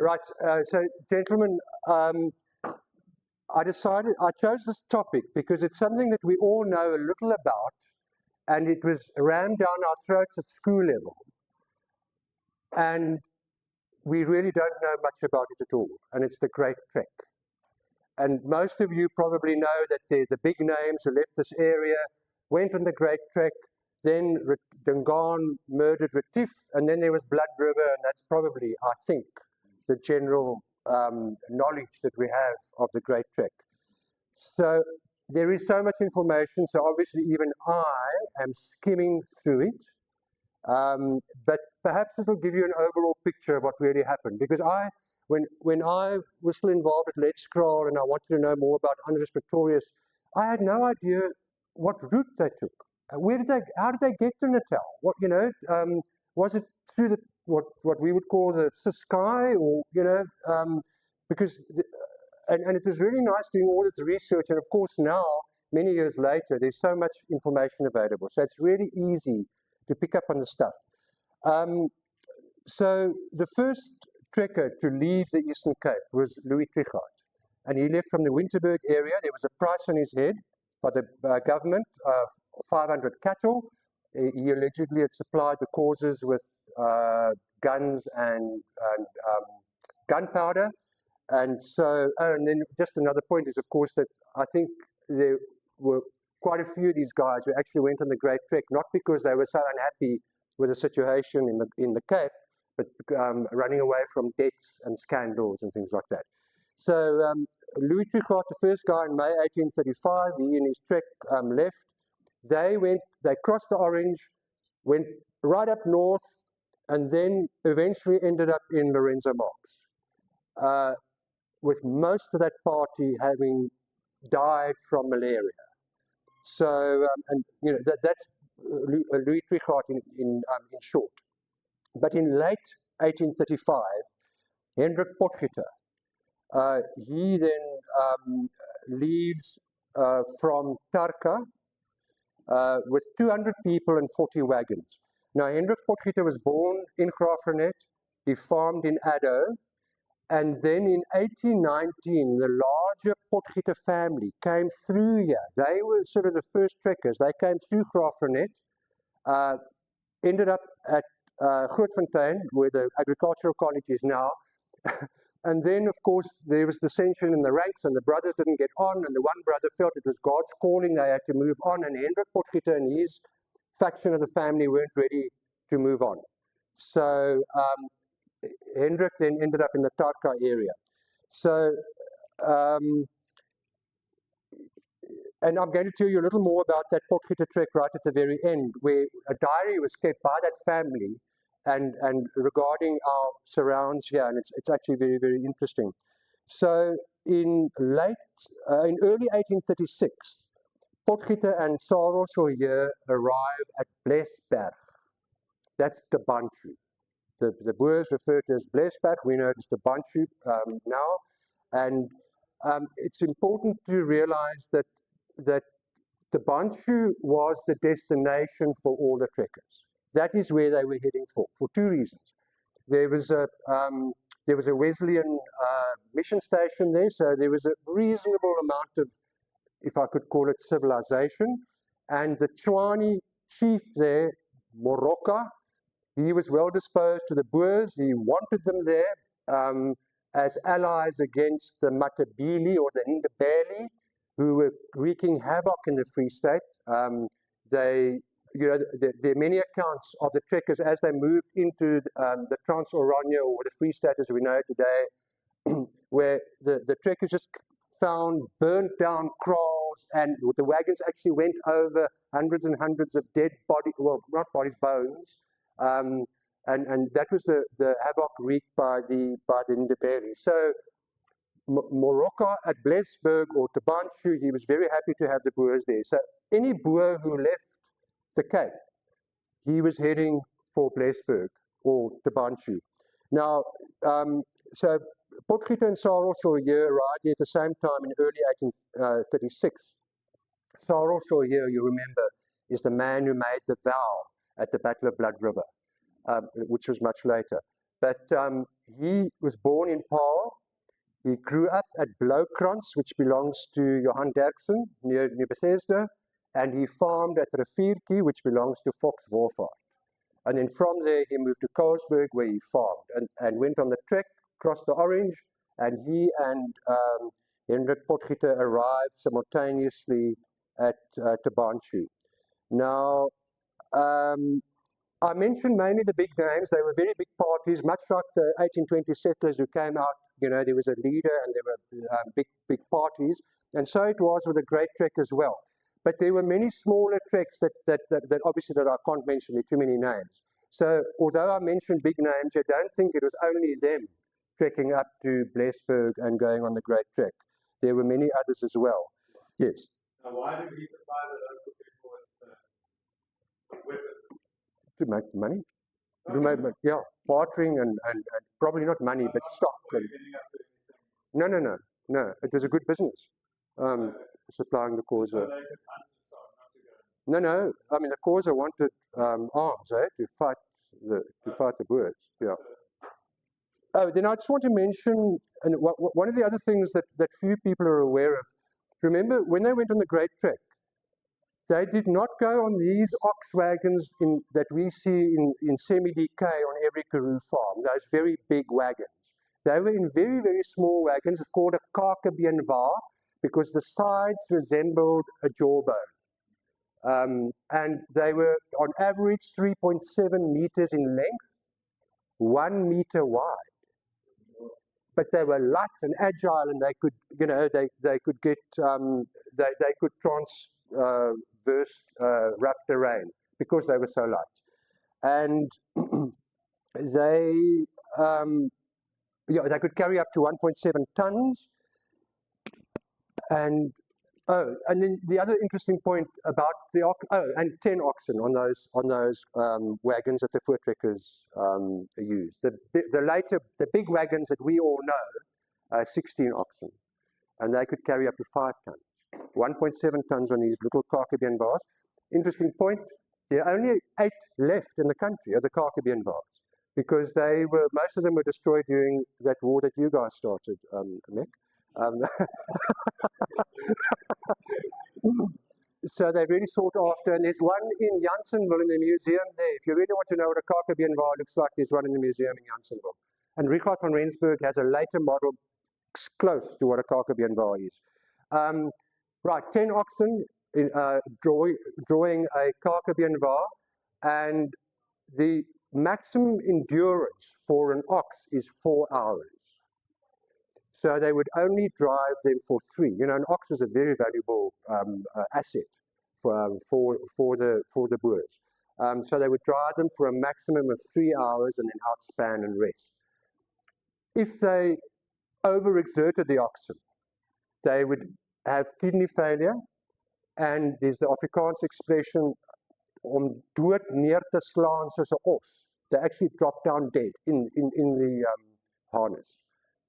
Right, so gentlemen, I chose this topic because it's something that we all know a little about, and it was rammed down our throats at school level. And we really don't know much about it at all, and it's the Great Trek. And most of you probably know that the big names who left this area went on the Great Trek, then Dingaan murdered Retief, and then there was Blood River, and that's probably, I think, the general knowledge that we have of the Great Trek. So there is so much information, so obviously even I am skimming through it, but perhaps it will give you an overall picture of what really happened, because when I was still involved at Let's Scroll and I wanted to know more about Andries Pretorius, I had no idea what route they took. How did they get to Natal? Was it through what we would call the Ciskei, or because and it was really nice doing all this research. And of course now, many years later, there's so much information available, so it's really easy to pick up on the stuff. So the first trekker to leave the Eastern Cape was Louis Trichardt, and he left from the Winterberg area. There was a price on his head by the government of 500 cattle. He allegedly had supplied the causes with guns and gunpowder. And so, and then just another point is, of course, that I think there were quite a few of these guys who actually went on the Great Trek, not because they were so unhappy with the situation in the Cape, but running away from debts and scandals and things like that. So Louis Trichardt, the first guy in May 1835, he and his trek left. They crossed the Orange, went right up north, and then eventually ended up in Lorenzo Marques, with most of that party having died from malaria. So, that's Louis Trichardt in short. But in late 1835, Hendrik Potgieter, he then leaves from Tarka with 200 people and 40 wagons. Now, Hendrik Potgieter was born in Graafrenet. He farmed in Addo. And then in 1819, the larger Potgieter family came through here. They were sort of the first trekkers. They came through Graafrenet, ended up at Grootfontein, where the agricultural college is now. And then, of course, there was dissension in the ranks, and the brothers didn't get on, and the one brother felt it was God's calling, they had to move on, and Hendrik Potgieter and his faction of the family weren't ready to move on. So Hendrik then ended up in the Tarka area. So, and I'm going to tell you a little more about that Potgieter trek right at the very end, where a diary was kept by that family and regarding our surrounds here, and it's actually very, very interesting. So in early 1836, Potgieter and Saros here arrive at Blesberg. That's the Bantu. The Boers refer to as Blesberg. We know it's the Bantu now, and it's important to realize that the Bantu was the destination for all the trekkers. That is where they were heading for two reasons. There was a Wesleyan mission station there, so there was a reasonable amount of, if I could call it, civilization. And the Tshwane chief there, Moroka, he was well disposed to the Boers. He wanted them there as allies against the Matabele or the Ndebele, who were wreaking havoc in the Free State. There are many accounts of the trekkers as they moved into the Trans-Oranje, or the Free State as we know it today, where the trekkers just found burnt down kraals, and the wagons actually went over hundreds and hundreds of dead bodies, well, not bodies, bones, and that was the havoc wreaked by the Ndebele. So Moroka at Blesberg or Tabanchu, he was very happy to have the Boers there. So any Boer who left the Cape, he was heading for Blesberg or Tabanchu. Now, so Potgieter and Saros here arrived at the same time in early 1836. Saros here, you remember, is the man who made the vow at the Battle of Blood River, which was much later. But he was born in Paarl. He grew up at Blaukrans, which belongs to Johan Derksen near Bethesda, and he farmed at Riviertjie, which belongs to Fox Wolfhard. And then from there, he moved to Colesberg, where he farmed, and went on the trek, crossed the Orange, and he and Hendrik Potgieter arrived simultaneously at Tabanchu. Now, I mentioned mainly the big names. They were very big parties, much like the 1820 settlers who came out. You know, there was a leader and there were big parties. And so it was with the Great Trek as well. But there were many smaller treks that obviously that I can't mention, there are too many names. So although I mentioned big names, I don't think it was only them trekking up to Blesberg and going on the Great Trek. There were many others as well. Yes. Now, why did we supply the local people with To make money. To make, yeah, bartering and probably not money, but stock. No. It was a good business. Supplying the Xhosa. No. I mean, the Xhosa wanted arms, to fight the Boers. Yeah. Oh, then I just want to mention, and one of the other things that few people are aware of. Remember, when they went on the Great Trek, they did not go on these ox wagons that we see in semi-decay on every Karoo farm, those very big wagons. They were in very, very small wagons. It's called a Kakabienwa because the sides resembled a jawbone. And they were on average 3.7 meters in length, 1 meter wide. But they were light and agile, and they could, they could get, they could traverse rough terrain because they were so light. And they could carry up to 1.7 tons. And then the other interesting point about and 10 oxen on those wagons that the Voortrekkers used. The big wagons that we all know, 16 oxen, and they could carry up to 5 tons. 1.7 tons on these little Kakabienwas. Interesting point, there are only 8 left in the country of the Kakabienwas because most of them were destroyed during that war that you guys started, Mick. So they're really sought after, and there's one in Janssenville in the museum there. If you really want to know what a Kakabienwa looks like, there's one in the museum in Janssenville. And Richard van Rensburg has a later model close to what a Kakabienwa is. Right, 10 oxen drawing a Kakabienwa, and the maximum endurance for an ox is 4 hours. So they would only drive them for 3. You know, an ox is a very valuable asset for the Boers. So they would drive them for a maximum of 3 hours and then outspan and rest. If they overexerted the oxen, they would have kidney failure, and there's the Afrikaans expression om dood neer te slaan soos 'n os. They actually drop down dead in the harness.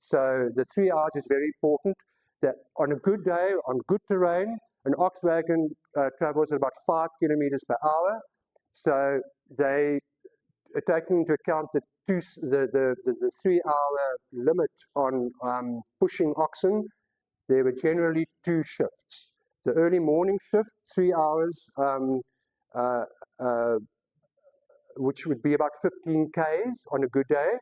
So the 3 hours is very important. That on a good day, on good terrain, an ox wagon travels at about 5 kilometers per hour. So they are taking into account the 3 hour limit on pushing oxen. There were generally 2 shifts. The early morning shift, 3 hours, which would be about 15 Ks on a good day,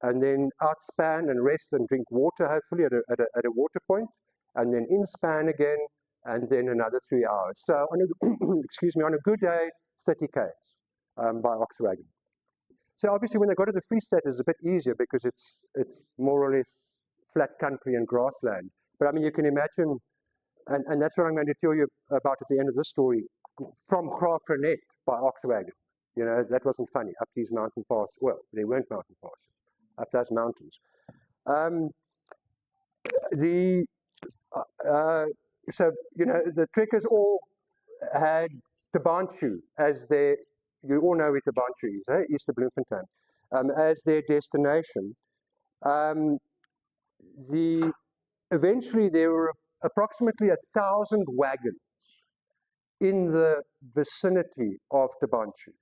and then outspan and rest and drink water, hopefully at a water point, and then inspan again, and then another 3 hours. So on a, on a good day, 30 Ks by ox wagon. So obviously when they go to the Free State, it's a bit easier because it's more or less flat country and grassland. But I mean, you can imagine, and that's what I'm going to tell you about at the end of this story, from Graafrenet by ox wagon. You know, that wasn't funny, up these mountain passes. Well, they weren't mountain passes, up those mountains. So, you know, the trekkers all had Tabanchu as their, you all know where Tabanchu is, east of Bloemfontein, as their destination. Eventually there were approximately 1,000 wagons in the vicinity of Tabanchu.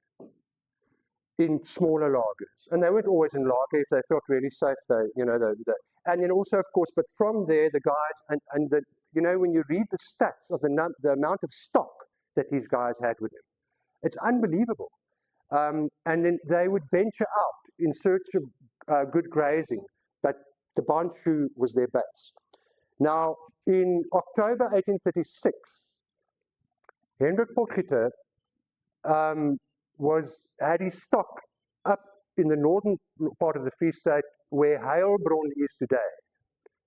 in smaller lagers, and they weren't always in lager. If they felt really safe, and then also, of course, but from there, the guys and the when you read the stats of the amount of stock that these guys had with them, it's unbelievable. And then they would venture out in search of good grazing, but the Tabanshu was their base. Now, in October 1836, Hendrik Potgieter had his stock up in the northern part of the Free State where Heilbronn is today.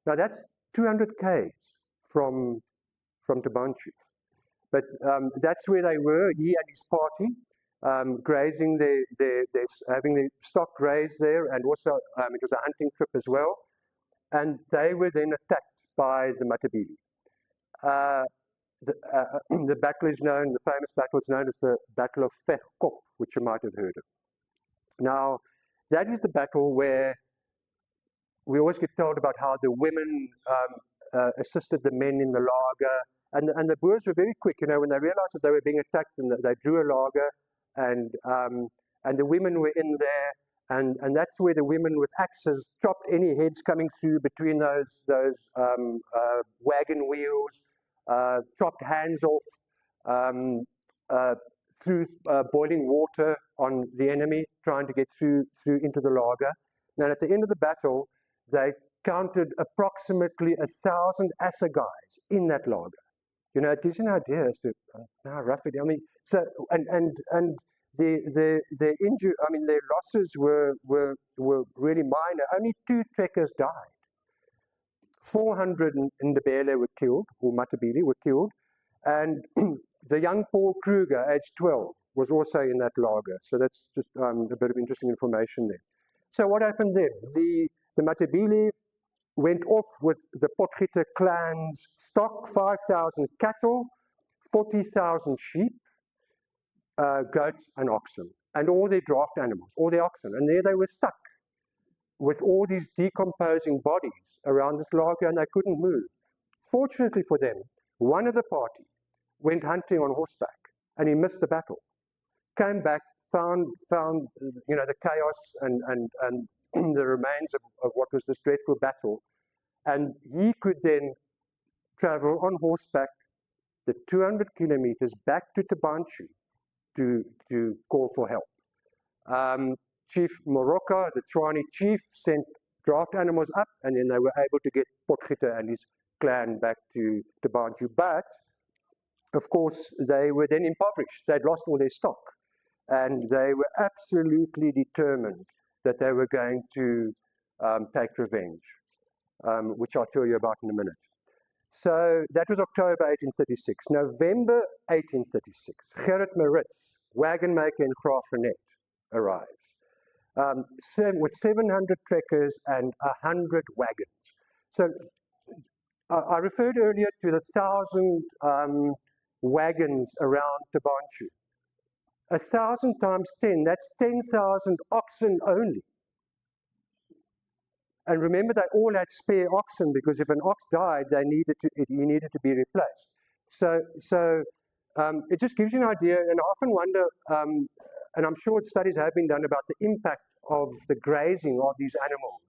Now that's 200 k's from Tabanshu. But that's where they were, he and his party, grazing having their stock grazed there, and also it was a hunting trip as well. And they were then attacked by the Matabele. The battle is known, the famous battle is known as the Battle of Vegkop, which you might have heard of. Now, that is the battle where we always get told about how the women assisted the men in the lager, and the Boers were very quick, when they realized that they were being attacked, and they drew a lager, and the women were in there, and that's where the women with axes chopped any heads coming through between those wagon wheels, chopped hands off, threw boiling water on the enemy, trying to get through into the lager. Now, at the end of the battle, they counted approximately 1,000 assegais in that lager. It gives you an idea as to how rough it is. I mean, so and the injury, I mean, their losses were really minor. Only 2 trekkers died. 400 in the Ndebele were killed, or Matabele were killed, and the young Paul Kruger, aged 12, was also in that lager. So that's just a bit of interesting information there. So what happened then? The Matabele went off with the Potgieter clan's stock, 5,000 cattle, 40,000 sheep, goats and oxen, and all their draft animals, all their oxen. And there they were stuck with all these decomposing bodies around this lager, and they couldn't move. Fortunately for them, one of the party went hunting on horseback, and he missed the battle. Came back, found the chaos and the remains of what was this dreadful battle, and he could then travel on horseback the 200 kilometers back to Tabanshu to call for help. Chief Moroka, the Tshwane chief, sent draft animals up, and then they were able to get Potgieter and his clan back to Tabanshu. But, of course, they were then impoverished. They'd lost all their stock, and they were absolutely determined that they were going to take revenge, which I'll tell you about in a minute. So that was October 1836. November 1836, Gerrit Maritz, wagon maker in Graafrenet, arrives with 700 trekkers and 100 wagons. So I referred earlier to the 1,000 wagons around Tabanshu. 1,000 times 10, that's 10,000 oxen only. And remember, they all had spare oxen, because if an ox died, he needed to be replaced. So it just gives you an idea, and I often wonder, and I'm sure studies have been done about the impact of the grazing of these animals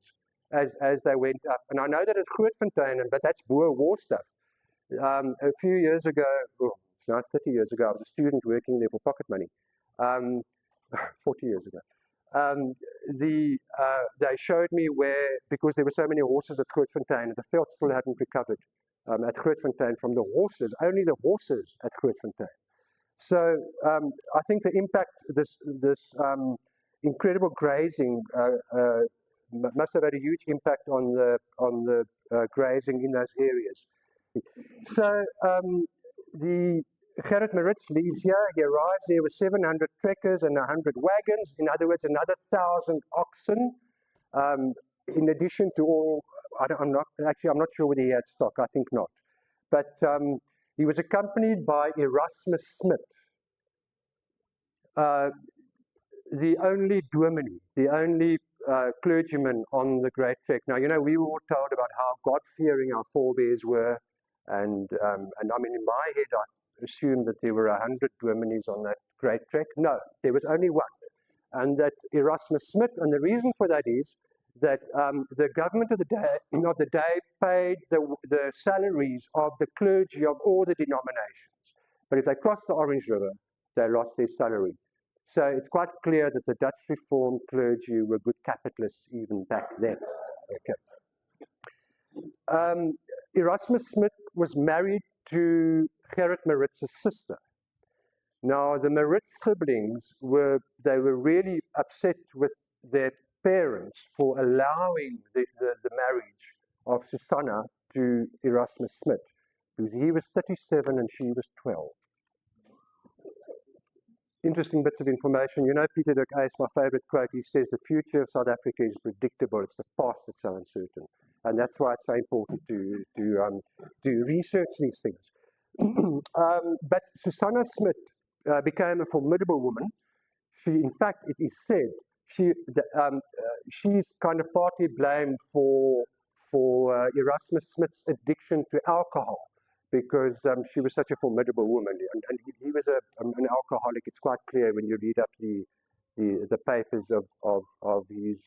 as they went up. And I know that it's Grootfontein, but that's Boer war stuff. A few years ago, well, it's now 30 years ago, I was a student working there for pocket money. 40 years ago. They showed me where, because there were so many horses at Grootfontein, the veld still hadn't recovered at Grootfontein from the horses, only the horses at Grootfontein. So I think the impact, this incredible grazing must have had a huge impact on the grazing in those areas. So the Gerrit Maritz leaves here. He arrives there with 700 trekkers and 100 wagons. In other words, another 1,000 oxen. In addition to all, I'm not sure whether he had stock. I think not. But he was accompanied by Erasmus Smith, the only dominee, the only clergyman on the Great Trek. Now, we were all told about how God-fearing our forebears were, and I mean, in my head, I assumed that there were 100 dominees on that Great Trek. No, there was only one. and that Erasmus Smith, and the reason for that is that the government of the day paid the salaries of the clergy of all the denominations. But if they crossed the Orange River, they lost their salary. So it's quite clear that the Dutch Reformed clergy were good capitalists even back then. Okay. Erasmus Smith was married to Gerrit Maritz's sister. Now, the Maritz siblings were really upset with their parents for allowing the marriage of Susanna to Erasmus Smith, because he was 37 and she was 12. Interesting bits of information. You know, Peter de Uys, my favorite quote, he says, "The future of South Africa is predictable, it's the past that's so uncertain." And that's why it's so important to research these things. But Susanna Smith became a formidable woman. She, in fact, it is said, she's kind of partly blamed for Erasmus Smith's addiction to alcohol, because she was such a formidable woman, and he was an alcoholic. It's quite clear when you read up the papers of his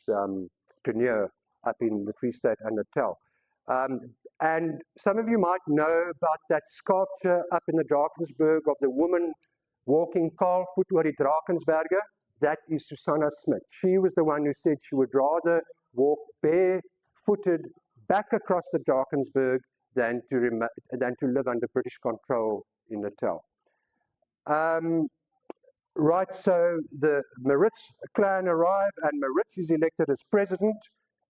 tenure up in the Free State and Natal. And some of you might know about that sculpture up in the Drakensberg of the woman walking kaalvoet oor die Drakensberge. That is Susanna Smith. She was the one who said she would rather walk barefooted back across the Drakensberg than to live under British control in Natal. Right, so the Maritz clan arrive, and Maritz is elected as president,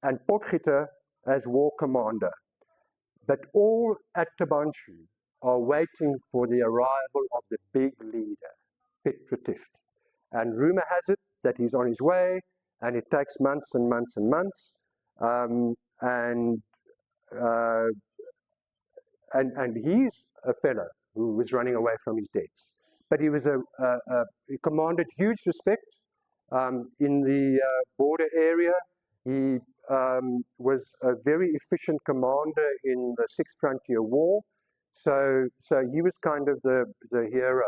and Potgieter as war commander. But all at Tabanshu are waiting for the arrival of the big leader, Piet Retief. And rumor has it that he's on his way, and it takes months and months and months. And he's a fellow who was running away from his debts. But he was he commanded huge respect in the border area. He was a very efficient commander in the Sixth Frontier War. So he was kind of the hero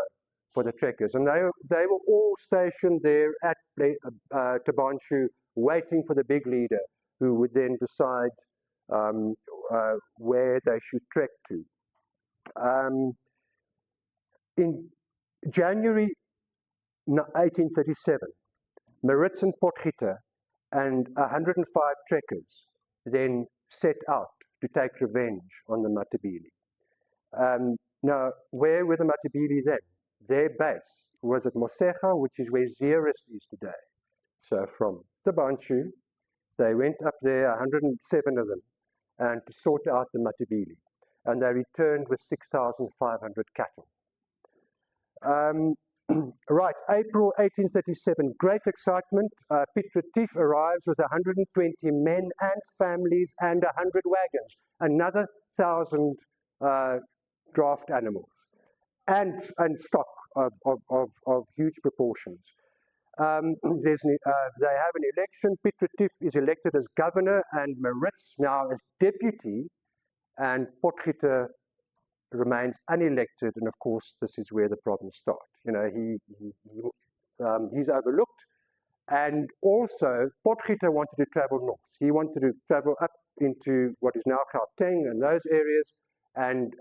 for the trekkers. And they were all stationed there at Tabanshu, waiting for the big leader, who would then decide where they should trek to. In January 1837, Maritz and Potgieter and 105 trekkers then set out to take revenge on the Matabele. Now, where were the Matabele then? Their base was at Mosega, which is where Zeerust is today. So from Tabanshu, they went up there, 107 of them, and to sort out the Matabele. And they returned with 6,500 cattle. Right, April 1837, great excitement. Piet Retief arrives with 120 men and families and 100 wagons, another 1,000 draft animals, and stock of huge proportions. They have an election. Piet Retief is elected as governor, and Maritz now as deputy, and Potgieter remains unelected, and of course this is where the problems start. You know, he's overlooked, and also Potgieter wanted to travel north. He wanted to travel up into what is now Gauteng and those areas, and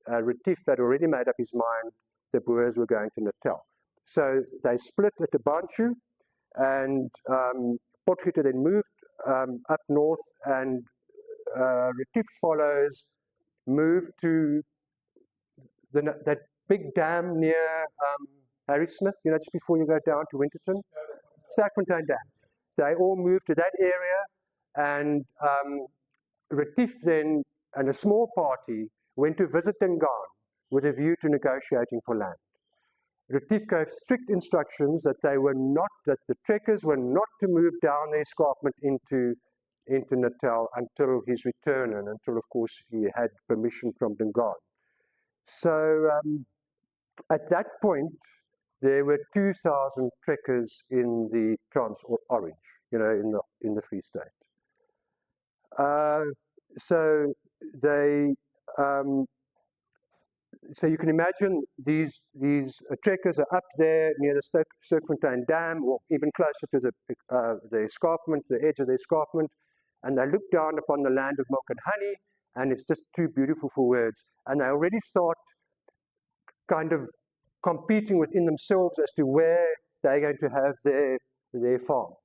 Retief had already made up his mind the Boers were going to Natal. So they split at Tabanshu, and Potgieter then moved up north, and Retief's followers moved to that big dam near Harrismith, you know, just before you go down to Winterton, Sterkfontein Dam. They all moved to that area, and Retief then, and a small party, went to visit Dingaan with a view to negotiating for land. Retief gave strict instructions that the trekkers were not to move down the escarpment into Natal until his return, and until, of course, he had permission from Dingaan. So at that point, there were 2,000 trekkers in the Trans-Orange, you know, in the Free State. So they so you can imagine these trekkers are up there near the Sterkfontein Dam, or even closer to the escarpment, the edge of the escarpment, and they look down upon the land of milk and honey, and it's just too beautiful for words. And they already start kind of competing within themselves as to where they're going to have their farms.